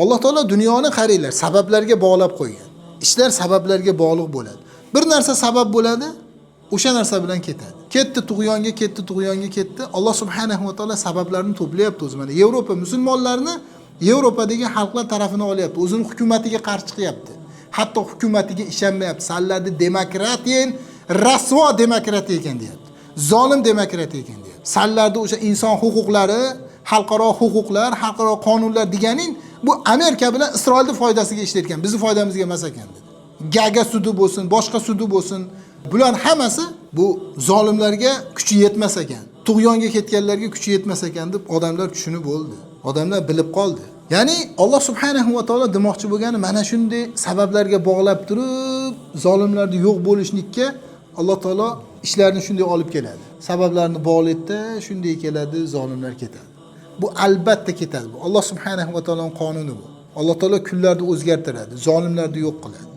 Alloh taolo dunyoni qaranglar, sabablarga bog'lab qo'ygan. Ishlar sabablarga bog'liq bo'ladi. Bir narsa sabab bo'ladi, o'sha narsa bilan ketadi. Ketdi tug'yonga ketdi. Alloh subhanahu va taolo sabablarni to'playapti o'zi. Mana Yevropa musulmonlarni Yevropadagi xalqlar tarafini olyapti. O'zining hukumatiga qarshi chiqyapti. Hatto hukumatiga ishonmayapti. Sanlarni demokratiya, rasvo demokratiya ekan deyapti. Zolim demokratiya ekan deyapti. Sanlarda o'sha inson huquqlari, xalqaro huquqlar, xalqaro qonunlar deganing bu Amerika bilan Isroilning foydasiga ishlayotgan, bizning foydamizga emas ekan dedi. Gaga sudi bo'lsin, boshqa sudi bo'lsin, bular hammasi bu zolimlarga kuchi yetmas ekan. Tug'yonga ketganlarga kuchi yetmas ekan deb odamlar tushunib bo'ldi. Odamlar bilib qoldi. Ya'ni Alloh subhanahu va taolo demoqchi bo'lgani mana shunday sabablarga bog'lab turib, zolimlarni yo'q bo'lishlikka Alloh taolo ishlarni shunday olib keladi. Sabablarni bog'laydi, shunday keladi, zolimlar ketadi. Bu albatta ketadi. Bu Alloh subhanahu va taoloning qonuni bu. Alloh taolo kunlarni o'zgartiradi, zolimlarni yo'q qiladi.